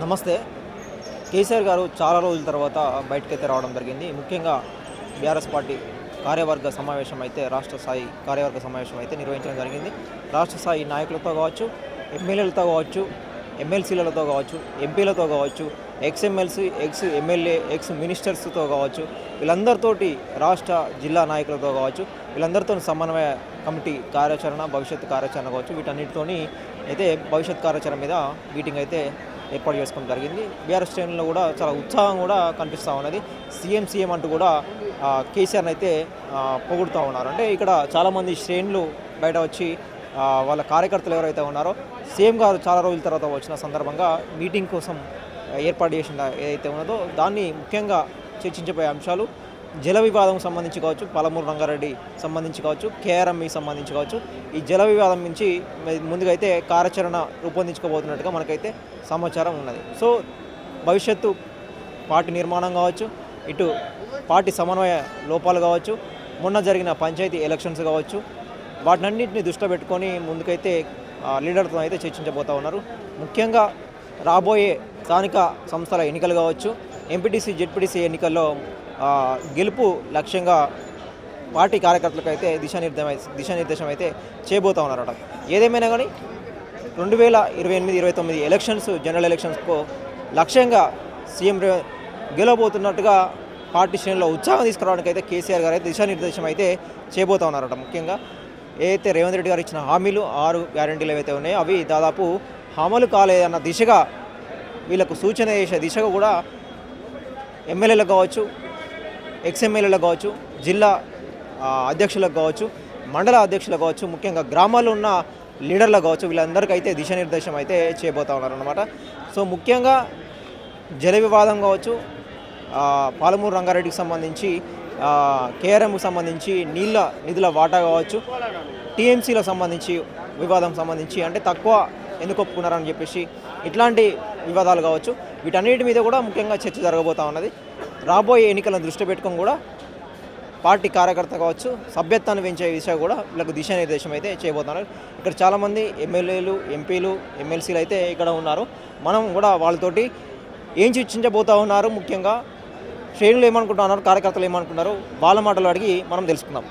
నమస్తే. కేసీఆర్ గారు చాలా రోజుల తర్వాత బయటకైతే రావడం జరిగింది. ముఖ్యంగా బీఆర్ఎస్ పార్టీ కార్యవర్గ సమావేశం అయితే రాష్ట్ర స్థాయి కార్యవర్గ సమావేశం అయితే నిర్వహించడం జరిగింది. రాష్ట్ర స్థాయి నాయకులతో కావచ్చు, ఎమ్మెల్యేలతో కావచ్చు, ఎమ్మెల్సీలతో కావచ్చు, ఎంపీలతో కావచ్చు, ఎక్స్ఎమ్మెల్సీ, ఎక్స్ ఎమ్మెల్యే, ఎక్స్ మినిస్టర్స్తో కావచ్చు, వీళ్ళందరితోటి రాష్ట్ర జిల్లా నాయకులతో కావచ్చు, వీళ్ళందరితో సమన్వయ కమిటీ కార్యాచరణ, భవిష్యత్తు కార్యాచరణ కావచ్చు, వీటన్నిటితోని అయితే భవిష్యత్ కార్యాచరణ మీద మీటింగ్ అయితే ఏర్పాటు చేసుకోవడం జరిగింది. బీఆర్ఎస్ శ్రేణుల్లో కూడా చాలా ఉత్సాహం కూడా కనిపిస్తూ ఉన్నది. సీఎం అంటూ కూడా కేసీఆర్ని అయితే పొగుడుతూ ఉన్నారు. అంటే ఇక్కడ చాలామంది శ్రేణులు బయట వచ్చి వాళ్ళ కార్యకర్తలు ఎవరైతే ఉన్నారో సీఎం గారు చాలా రోజుల తర్వాత వచ్చిన సందర్భంగా మీటింగ్ కోసం ఏర్పాటు చేసిన ఏదైతే ఉన్నదో దాన్ని ముఖ్యంగా చర్చించబోయే అంశాలు జల వివాదం సంబంధించి కావచ్చు, పాలమూరు రంగారెడ్డి సంబంధించి కావచ్చు, కేఆర్ఎంఈ సంబంధించి కావచ్చు, ఈ జల వివాదం నుంచి ముందుగా అయితే కార్యాచరణ రూపొందించుకోబోతున్నట్టుగా మనకైతే సమాచారం ఉన్నది. సో భవిష్యత్తు పార్టీ నిర్మాణం కావచ్చు, ఇటు పార్టీ సమన్వయ లోపాలు కావచ్చు, మొన్న జరిగిన పంచాయతీ ఎలక్షన్స్ కావచ్చు, వాటినన్నింటినీ దృష్టిలో పెట్టుకొని ముందుకైతే లీడర్తో అయితే చర్చించబోతూ ఉన్నారు. ముఖ్యంగా రాబోయే స్థానిక సంస్థల ఎన్నికలు కావచ్చు, ఎంపీటీసీ, జెడ్పీటీసీ ఎన్నికల్లో గెలుపు లక్ష్యంగా పార్టీ కార్యకర్తలకు అయితే దిశానిర్దేశం అయితే చేయబోతూ ఉన్నారట. ఏదేమైనా కానీ 2028-29 ఎలక్షన్స్, జనరల్ ఎలక్షన్స్కు లక్ష్యంగా సీఎం గెలవబోతున్నట్టుగా పార్టీ శ్రేణుల్లో ఉత్సాహం తీసుకురావడానికి అయితే కేసీఆర్ గారు అయితే దిశానిర్దేశం అయితే చేయబోతూ ఉన్నారట. ముఖ్యంగా ఏదైతే రేవంత్ రెడ్డి గారు ఇచ్చిన హామీలు 6 గ్యారంటీలు ఏవైతే ఉన్నాయో అవి దాదాపు అమలు కాలేదన్న దిశగా వీళ్ళకు సూచన చేసే దిశగా కూడా ఎమ్మెల్యేలకు కావచ్చు, ఎక్స్ఎమ్మెల్యేలకు కావచ్చు, జిల్లా అధ్యక్షులకు కావచ్చు, మండల అధ్యక్షులకు కావచ్చు, ముఖ్యంగా గ్రామాల్లో ఉన్న లీడర్లకు కావచ్చు, వీళ్ళందరికీ అయితే దిశానిర్దేశం అయితే చేయబోతూ ఉన్నారన్నమాట. సో ముఖ్యంగా జల వివాదం కావచ్చు, పాలమూరు రంగారెడ్డికి సంబంధించి, కేఆర్ఎంకి సంబంధించి నిధుల వాటా కావచ్చు, టీఎంసీలకు సంబంధించి వివాదం సంబంధించి అంటే తక్కువ ఎందుకు ఒప్పుకున్నారని చెప్పేసి ఇట్లాంటి వివాదాలు కావచ్చు, వీటన్నిటి మీద కూడా ముఖ్యంగా చర్చ జరగబోతూ ఉన్నది. రాబోయే ఎన్నికలను దృష్టి పెట్టుకొని కూడా పార్టీ కార్యకర్త కావచ్చు, సభ్యత్వాన్ని పెంచే విషయం కూడా వీళ్ళకు దిశానిర్దేశం అయితే చేయబోతున్నారు. ఇక్కడ చాలామంది ఎమ్మెల్యేలు, ఎంపీలు, ఎమ్మెల్సీలు అయితే ఇక్కడ ఉన్నారు. మనం కూడా వాళ్ళతోటి ఏం చర్చించబోతూ ఉన్నారు, ముఖ్యంగా శ్రేణులు ఏమనుకుంటున్నారు, కార్యకర్తలు ఏమనుకుంటున్నారు, వాళ్ళ మాటలు అడిగి మనం తెలుసుకుందాం.